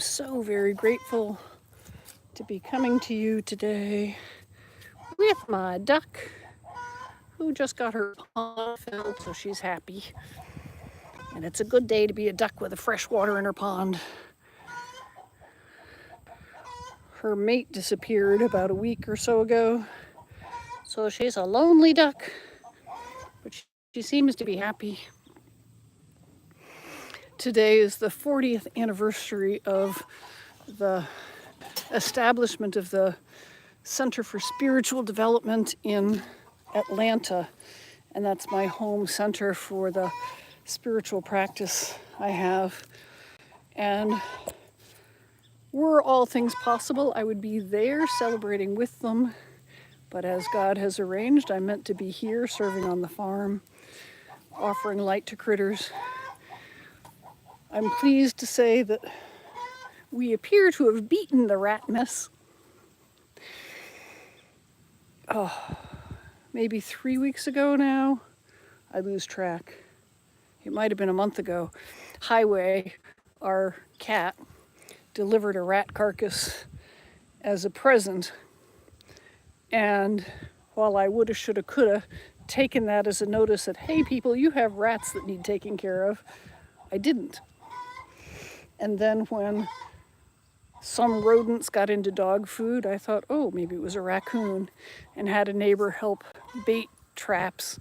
So very grateful to be coming to you today with my duck who just got her pond filled, so she's happy. And it's a good day to be a duck with a fresh water in her pond. Her mate disappeared about a week or so ago, so she's a lonely duck, but she seems to be happy. Today is the 40th anniversary of the establishment of the Center for Spiritual Development in Atlanta, and that's my home center for the spiritual practice I have. And were all things possible, I would be there celebrating with them, but as God has arranged, I'm meant to be here serving on the farm, offering light to critters. I'm pleased to say that we appear to have beaten the rat mess. Maybe 3 weeks ago now, I lose track. It might have been a month ago. Highway, our cat, delivered a rat carcass as a present. And while I woulda, shoulda, coulda taken that as a notice that, hey people, you have rats that need taking care of, I didn't. And then when some rodents got into dog food, I thought, oh, maybe it was a raccoon, and had a neighbor help bait traps.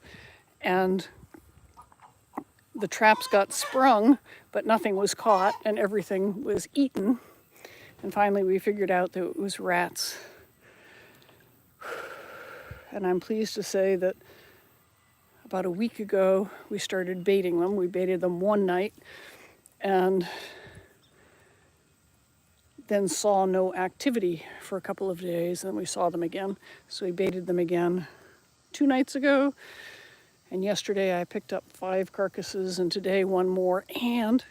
And the traps got sprung, but nothing was caught and everything was eaten. And finally we figured out that it was rats. And I'm pleased to say that about a week ago we started baiting them. We baited them one night and then saw no activity for a couple of days, and then we saw them again. So we baited them again 2 nights ago, and yesterday I picked up 5 carcasses, and today 1 more, and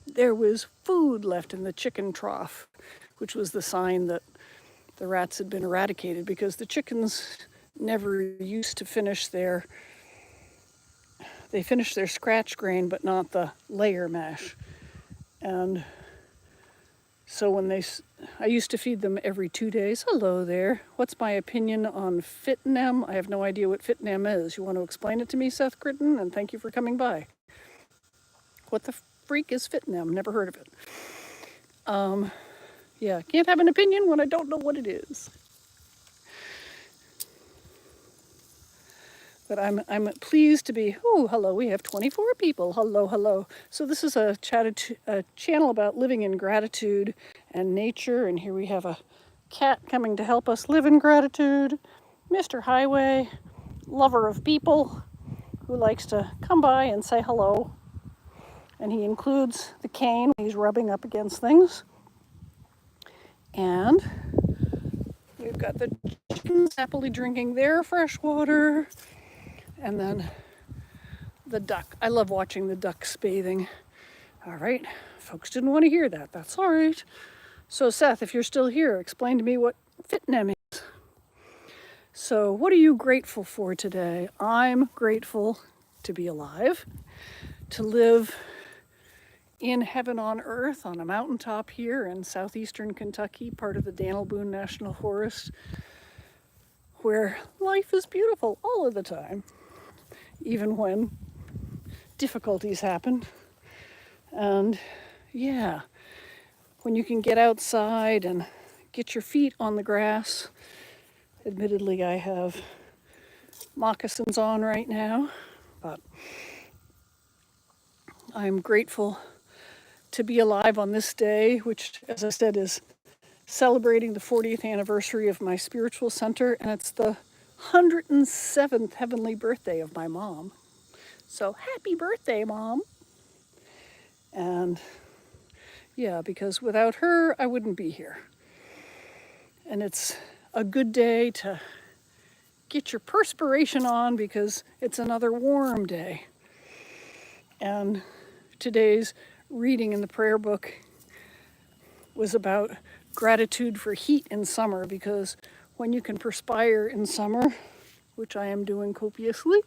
there was food left in the chicken trough, which was the sign that the rats had been eradicated, because the chickens never used to finish they finished their scratch grain, but not the layer mash. And so I used to feed them every 2 days. Hello there. What's my opinion on Fitnem? I have no idea what Fitnem is. You want to explain it to me, Seth Critton? And thank you for coming by. What the freak is Fitnem? Never heard of it. Yeah, can't have an opinion when I don't know what it is. But I'm pleased to be, oh, hello, we have 24 people. Hello, hello. So this is a channel about living in gratitude and nature. And here we have a cat coming to help us live in gratitude. Mr. Highway, lover of people, who likes to come by and say hello. And he includes the cane when he's rubbing up against things. And we've got the chickens happily drinking their fresh water. And then the duck. I love watching the ducks bathing. All right, folks didn't want to hear that. That's all right. So Seth, if you're still here, explain to me what Fitnem is. So what are you grateful for today? I'm grateful to be alive, to live in heaven on earth on a mountaintop here in southeastern Kentucky, part of the Daniel Boone National Forest, where life is beautiful all of the time, even when difficulties happen. And yeah, when you can get outside and get your feet on the grass. Admittedly, I have moccasins on right now, but I'm grateful to be alive on this day, which, as I said, is celebrating the 40th anniversary of my spiritual center, and it's the 107th heavenly birthday of my mom. So happy birthday, Mom. And yeah, because without her, I wouldn't be here. And it's a good day to get your perspiration on because it's another warm day. And today's reading in the prayer book was about gratitude for heat in summer, because when you can perspire in summer, which I am doing copiously,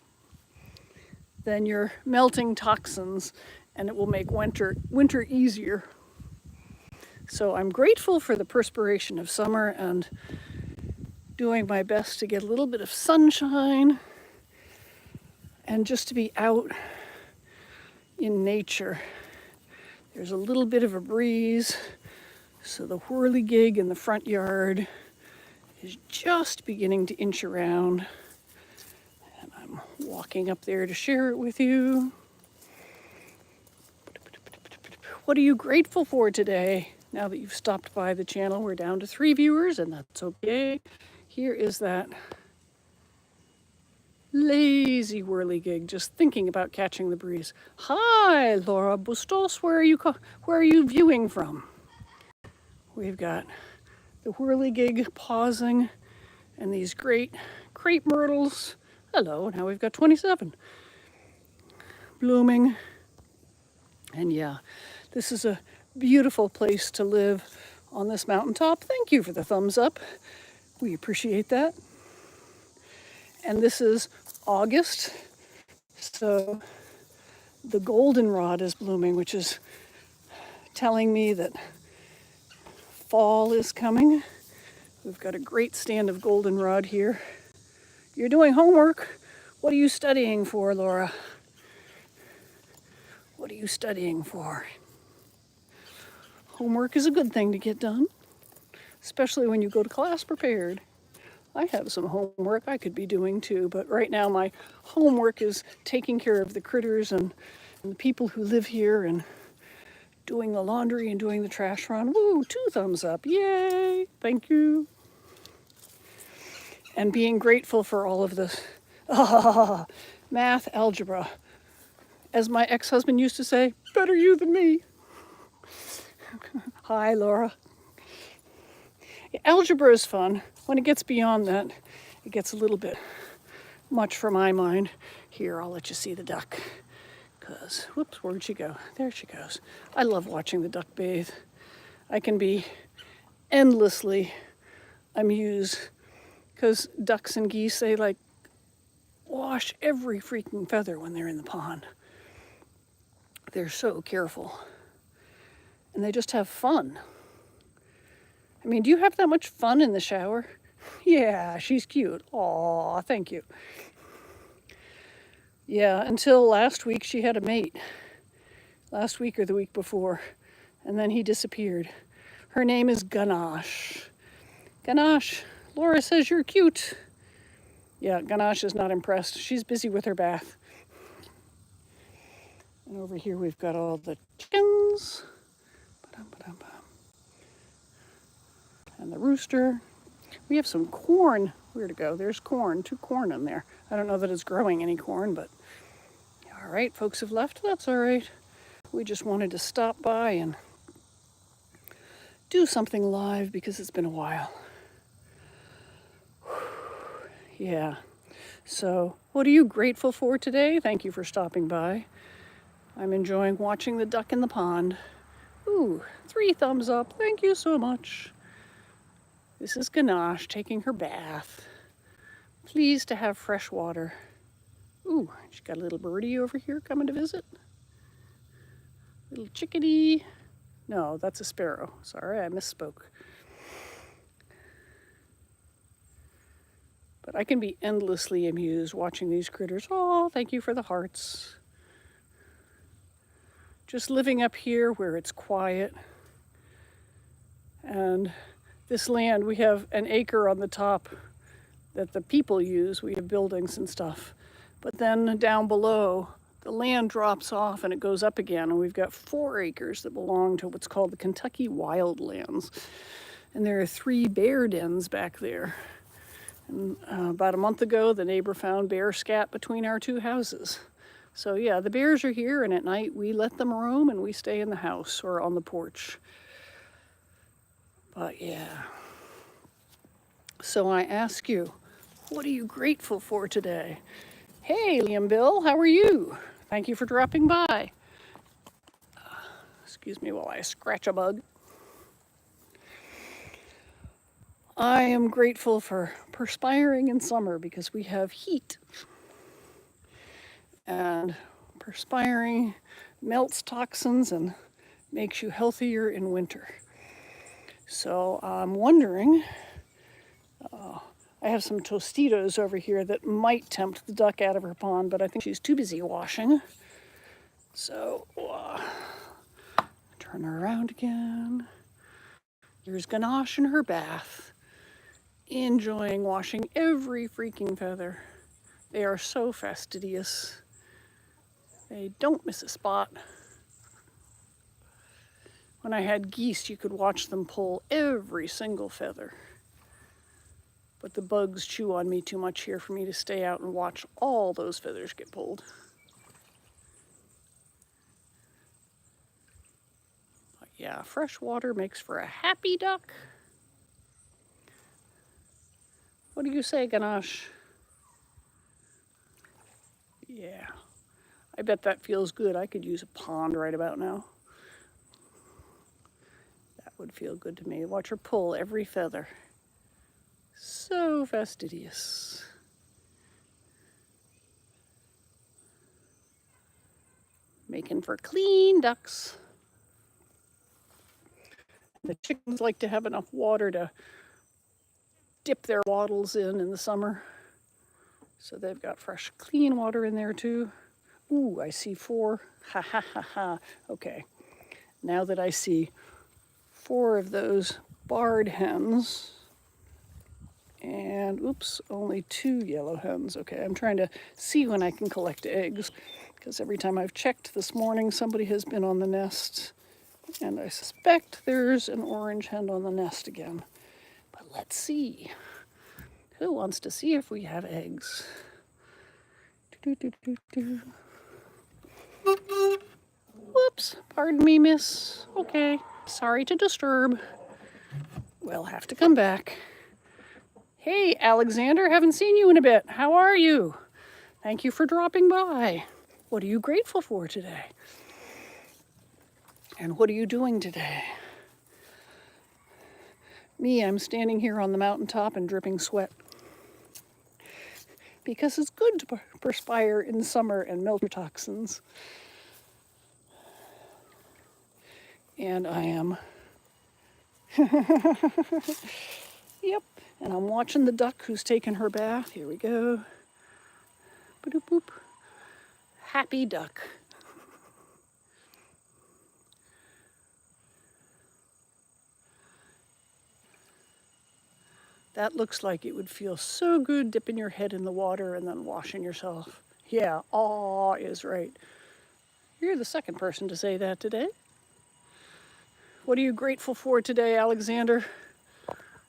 then you're melting toxins and it will make winter easier. So I'm grateful for the perspiration of summer and doing my best to get a little bit of sunshine and just to be out in nature. There's a little bit of a breeze, so the whirligig in the front yard is just beginning to inch around. And I'm walking up there to share it with you. What are you grateful for today? Now that you've stopped by the channel, we're down to 3 viewers, and that's okay. Here is that lazy whirligig, just thinking about catching the breeze. Hi, Laura Bustos. Where are you viewing from? We've got the whirligig pausing, and these great crepe myrtles. Hello, now we've got 27 blooming. And yeah, this is a beautiful place to live on this mountaintop. Thank you for the thumbs up. We appreciate that. And this is August, so the goldenrod is blooming, which is telling me that fall is coming. We've got a great stand of goldenrod here. You're doing homework. What are you studying for, Laura? What are you studying for? Homework is a good thing to get done, especially when you go to class prepared. I have some homework I could be doing too, but right now my homework is taking care of the critters and the people who live here and doing the laundry and doing the trash run. Woo, 2 thumbs up, yay, thank you. And being grateful for all of this. Math, algebra. As my ex-husband used to say, better you than me. Hi, Laura. Algebra is fun. When it gets beyond that, it gets a little bit much for my mind. Here, I'll let you see the duck. Because, whoops, where'd she go? There she goes. I love watching the duck bathe. I can be endlessly amused because ducks and geese, they like wash every freaking feather when they're in the pond. They're so careful. And they just have fun. I mean, do you have that much fun in the shower? Yeah, she's cute. Aw, thank you. Yeah, until last week she had a mate. Last week or the week before. And then he disappeared. Her name is Ganache. Ganache, Laura says you're cute. Yeah, Ganache is not impressed. She's busy with her bath. And over here we've got all the chickens. And the rooster. We have some corn. Where to go? There's corn, 2 corn in there. I don't know that it's growing any corn, but all right, folks have left. That's all right. We just wanted to stop by and do something live because it's been a while. Yeah. So, what are you grateful for today? Thank you for stopping by. I'm enjoying watching the duck in the pond. Ooh, 3 thumbs up. Thank you so much. This is Ganache taking her bath. Pleased to have fresh water. Ooh, she's got a little birdie over here coming to visit. Little chickadee. No, that's a sparrow. Sorry, I misspoke. But I can be endlessly amused watching these critters. Oh, thank you for the hearts. Just living up here where it's quiet. And this land, we have an acre on the top that the people use. We have buildings and stuff. But then down below, the land drops off and it goes up again. And we've got 4 acres that belong to what's called the Kentucky Wildlands. And there are 3 bear dens back there. And about a month ago, the neighbor found bear scat between our 2 houses. So yeah, the bears are here, and at night we let them roam and we stay in the house or on the porch. But yeah. So I ask you, what are you grateful for today? Hey, Liam Bill, how are you? Thank you for dropping by. Excuse me while I scratch a bug. I am grateful for perspiring in summer because we have heat. And perspiring melts toxins and makes you healthier in winter. So I'm wondering, I have some Tostitos over here that might tempt the duck out of her pond, but I think she's too busy washing. So turn her around again. Here's Ganache in her bath, enjoying washing every freaking feather. They are so fastidious. They don't miss a spot. When I had geese, you could watch them pull every single feather. But the bugs chew on me too much here for me to stay out and watch all those feathers get pulled. But yeah, fresh water makes for a happy duck. What do you say, Ganache? Yeah, I bet that feels good. I could use a pond right about now. That would feel good to me. Watch her pull every feather. So fastidious. Making for clean ducks. The chickens like to have enough water to dip their waddles in the summer. So they've got fresh, clean water in there too. Ooh, I see 4. Ha ha ha ha. Okay, now that I see 4 of those barred hens, and oops, only 2 yellow hens. Okay, I'm trying to see when I can collect eggs, because every time I've checked this morning, somebody has been on the nest, and I suspect there's an orange hen on the nest again. But let's see. Who wants to see if we have eggs? Whoops, pardon me, miss. Okay, sorry to disturb. We'll have to come back. Hey, Alexander, haven't seen you in a bit. How are you? Thank you for dropping by. What are you grateful for today? And what are you doing today? Me, I'm standing here on the mountaintop and dripping sweat. Because it's good to perspire in summer and melt your toxins. And I am. Yep, and I'm watching the duck who's taking her bath. Here we go. Ba-doop boop. Happy duck. That looks like it would feel so good dipping your head in the water and then washing yourself. Yeah, aw is right. You're the second person to say that today. What are you grateful for today, Alexander?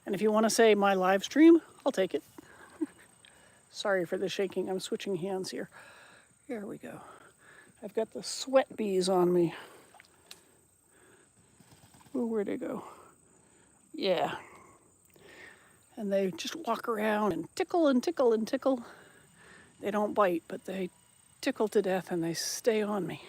And if you want to say my live stream, I'll take it. Sorry for the shaking. I'm switching hands here. Here we go. I've got the sweat bees on me. Ooh, where'd they go? Yeah. And they just walk around and tickle and tickle and tickle. They don't bite, but they tickle to death and they stay on me.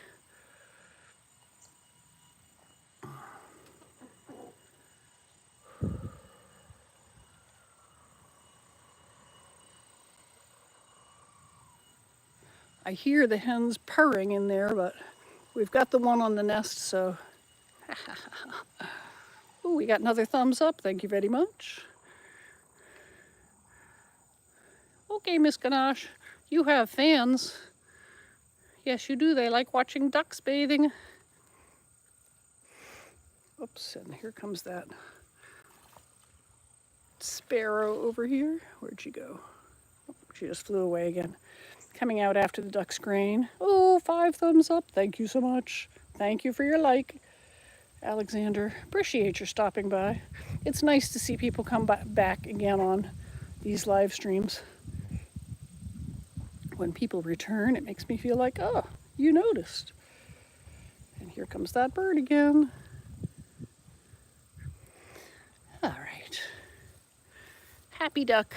I hear the hens purring in there, but we've got the one on the nest, so. Ooh, we got another thumbs up. Thank you very much. Okay, Miss Ganache, you have fans. Yes, you do. They like watching ducks bathing. Oops, and here comes that sparrow over here. Where'd she go? Oh, she just flew away again. Coming out after the duck's grain. Oh, 5 thumbs up. Thank you so much. Thank you for your like, Alexander. Appreciate your stopping by. It's nice to see people come back again on these live streams. When people return, it makes me feel like, oh, you noticed. And here comes that bird again. All right. Happy duck.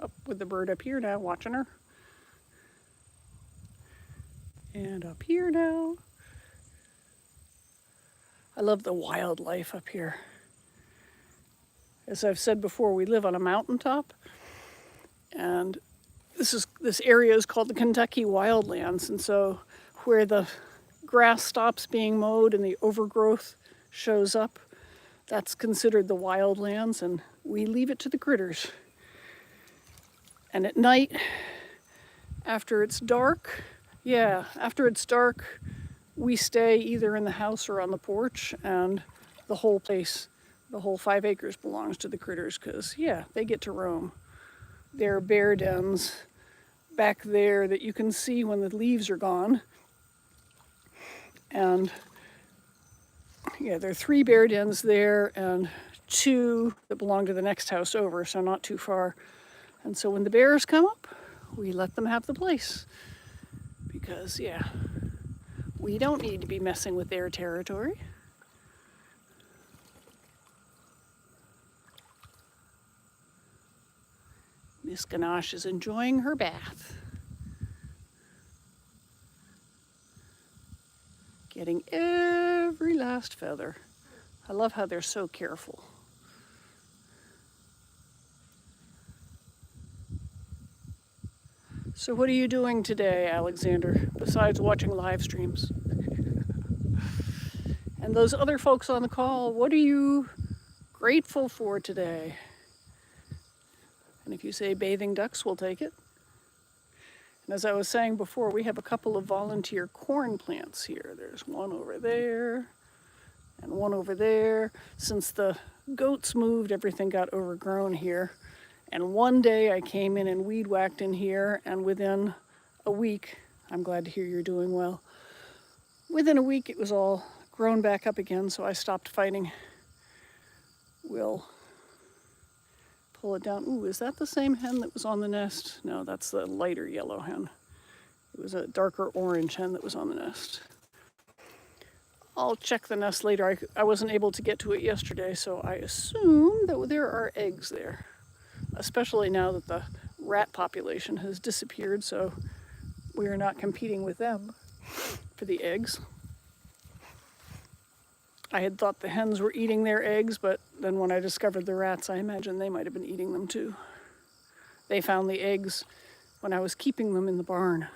Up with the bird up here now, watching her. And up here now. I love the wildlife up here. As I've said before, we live on a mountaintop. And this area is called the Kentucky Wildlands. And so where the grass stops being mowed and the overgrowth shows up, that's considered the wildlands, and we leave it to the critters. And at night, after it's dark, we stay either in the house or on the porch, and the whole place, the whole 5 acres belongs to the critters, because, yeah, they get to roam. There are bear dens back there that you can see when the leaves are gone. And, yeah, there are 3 bear dens there and 2 that belong to the next house over, so not too far. And so when the bears come up, we let them have the place. Because, yeah, we don't need to be messing with their territory. Miss Ganache is enjoying her bath. Getting every last feather. I love how they're so careful. So what are you doing today, Alexander, besides watching live streams? And those other folks on the call, what are you grateful for today? And if you say bathing ducks, we'll take it. And as I was saying before, we have a couple of volunteer corn plants here. There's one over there and one over there. Since the goats moved, everything got overgrown here. And one day I came in and weed whacked in here, and within a week, I'm glad to hear you're doing well. Within a week, it was all grown back up again, so I stopped fighting. We'll pull it down. Ooh, is that the same hen that was on the nest? No, that's the lighter yellow hen. It was a darker orange hen that was on the nest. I'll check the nest later. I wasn't able to get to it yesterday, so I assume that there are eggs there. Especially now that the rat population has disappeared, so we are not competing with them for the eggs. I had thought the hens were eating their eggs, but then when I discovered the rats, I imagine they might have been eating them too. They found the eggs when I was keeping them in the barn,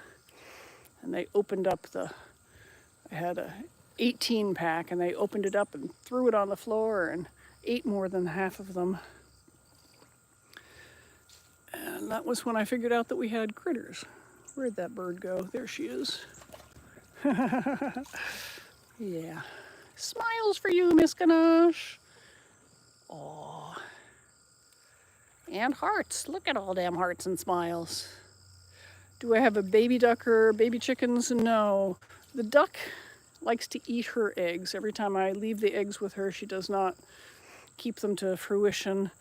and they opened up I had a 18 pack, and they opened it up and threw it on the floor and ate more than half of them. And that was when I figured out that we had critters. Where'd that bird go? There she is. Yeah. Smiles for you, Miss Ganache. Aw. And hearts. Look at all damn hearts and smiles. Do I have a baby duck or baby chickens? No. The duck likes to eat her eggs. Every time I leave the eggs with her, she does not keep them to fruition.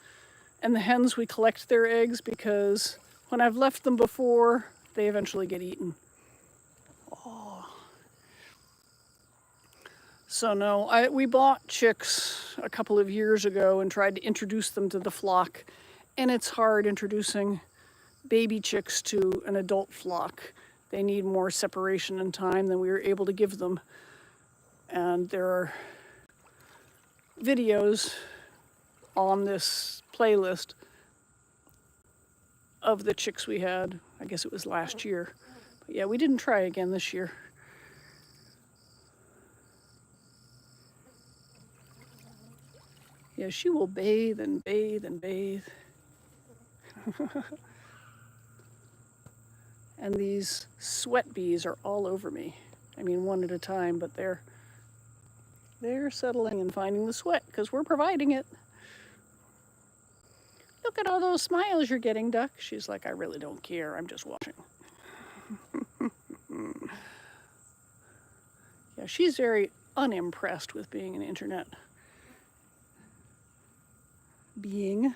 And the hens, we collect their eggs because when I've left them before, they eventually get eaten. Oh. So no, we bought chicks a couple of years ago and tried to introduce them to the flock. And it's hard introducing baby chicks to an adult flock. They need more separation and time than we were able to give them. And there are videos on this playlist of the chicks we had. I guess it was last year. But yeah, we didn't try again this year. Yeah, she will bathe and bathe and bathe. And these sweat bees are all over me. I mean, one at a time, but they're settling and finding the sweat because we're providing it. Look at all those smiles you're getting, duck. She's like, I really don't care. I'm just watching. Yeah, she's very unimpressed with being an internet being.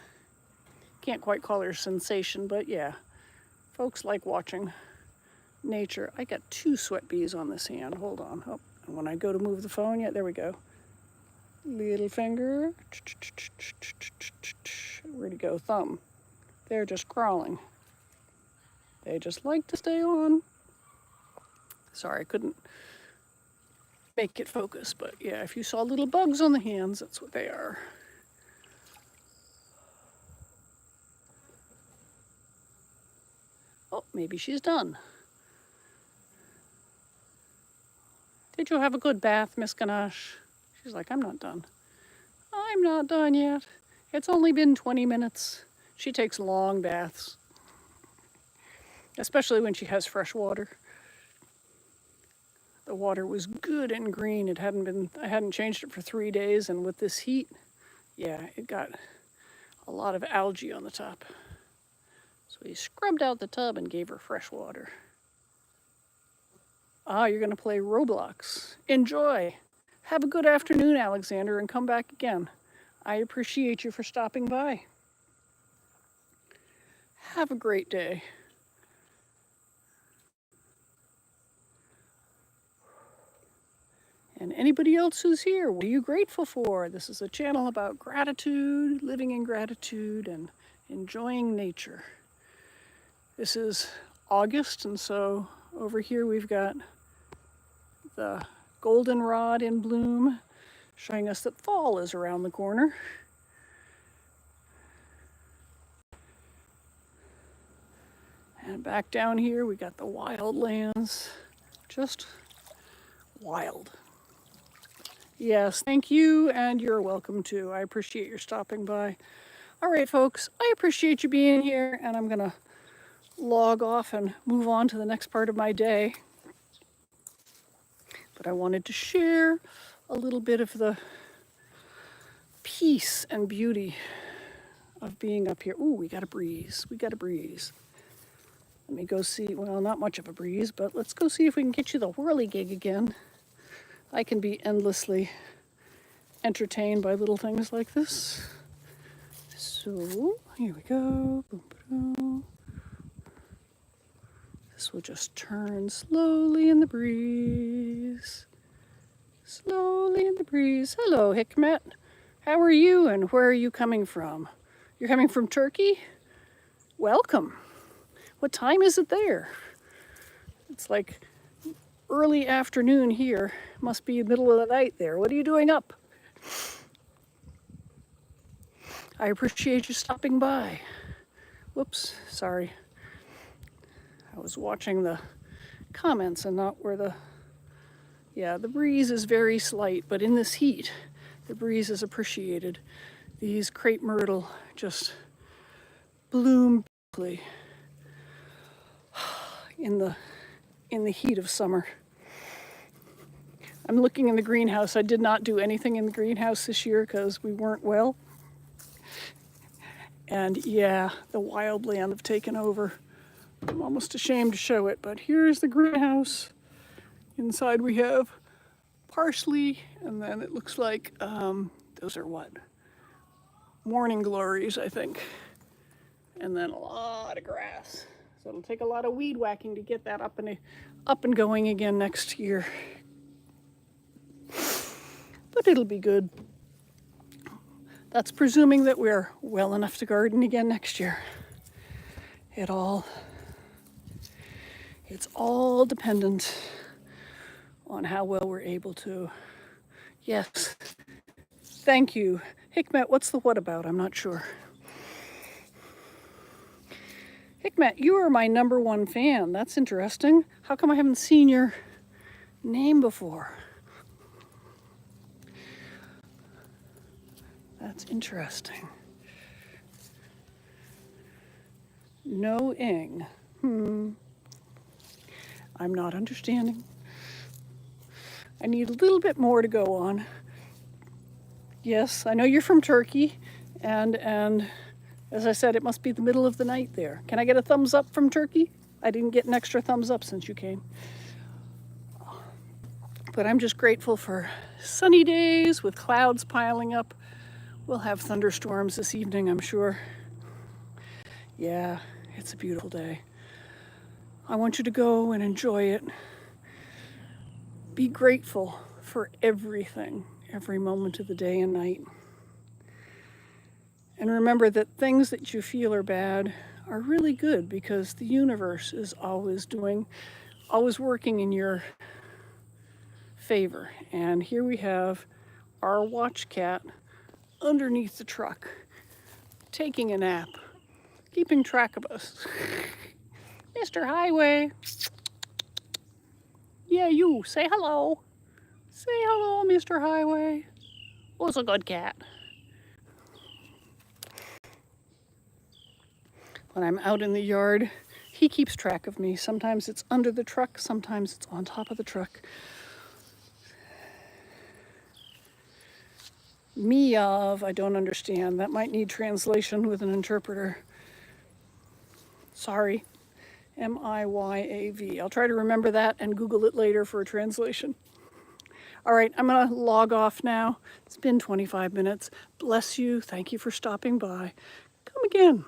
Can't quite call her a sensation, but yeah. Folks like watching nature. I got 2 sweat bees on this hand. Hold on. Oh, and when I go to move the phone, yeah, there we go. Little finger. Where'd it go? Thumb. They're just crawling. They just like to stay on. Sorry, I couldn't make it focus, but yeah, if you saw little bugs on the hands, that's what they are. Oh, maybe she's done. Did you have a good bath, Miss Ganache? She's like, I'm not done. I'm not done yet. It's only been 20 minutes. She takes long baths, especially when she has fresh water. The water was good and green. I hadn't changed it for 3 days, and with this heat, yeah, it got a lot of algae on the top. So he scrubbed out the tub and gave her fresh water. Ah, you're going to play Roblox. Enjoy. Have a good afternoon, Alexander, and come back again. I appreciate you for stopping by. Have a great day. And anybody else who's here, what are you grateful for? This is a channel about gratitude, living in gratitude, and enjoying nature. This is August, and so over here we've got the goldenrod in bloom, showing us that fall is around the corner. And back down here we got the wildlands, just wild. Yes, thank you, and you're welcome too. I appreciate your stopping by. All right, folks, I appreciate you being here, and I'm gonna log off and move on to the next part of my day. But I wanted to share a little bit of the peace and beauty of being up here. Ooh, we got a breeze. We got a breeze. Let me go see, well, not much of a breeze, but let's go see if we can get you the whirligig again. I can be endlessly entertained by little things like this. So, here we go. Boom, boom. This will just turn slowly in the breeze. Slowly in the breeze. Hello, Hikmet. How are you and where are you coming from? You're coming from Turkey? Welcome. What time is it there? It's like early afternoon here. Must be middle of the night there. What are you doing up? I appreciate you stopping by. Whoops, sorry. I was watching the comments and not where the breeze is very slight, but in this heat, the breeze is appreciated. These crepe myrtle just bloom beautifully in the heat of summer. I'm looking in the greenhouse. I did not do anything in the greenhouse this year because we weren't well. And yeah, the wildland have taken over. I'm almost ashamed to show it, but here's the greenhouse. Inside we have parsley, and then it looks like, those are what? Morning glories, I think. And then a lot of grass. So it'll take a lot of weed whacking to get that up and going again next year. But it'll be good. That's presuming that we're well enough to garden again next year. It's all dependent on how well we're able to. Yes, thank you. Hikmet, what's the what about? I'm not sure. Hikmet, you are my #1 fan. That's interesting. How come I haven't seen your name before? That's interesting. No ing. I'm not understanding. I need a little bit more to go on. Yes, I know you're from Turkey, and as I said, it must be the middle of the night there. Can I get a thumbs up from Turkey? I didn't get an extra thumbs up since you came. But I'm just grateful for sunny days with clouds piling up. We'll have thunderstorms this evening, I'm sure. Yeah, it's a beautiful day. I want you to go and enjoy it. Be grateful for everything, every moment of the day and night. And remember that things that you feel are bad are really good because the universe is always working in your favor. And here we have our watch cat underneath the truck, taking a nap, keeping track of us. Mr. Highway. Yeah, you, say hello. Say hello, Mr. Highway. Who's a good cat? When I'm out in the yard, he keeps track of me. Sometimes it's under the truck, sometimes it's on top of the truck. Miyav, I don't understand. That might need translation with an interpreter. Sorry. Miyav. I'll try to remember that and Google it later for a translation. All right, I'm going to log off now. It's been 25 minutes. Bless you. Thank you for stopping by. Come again.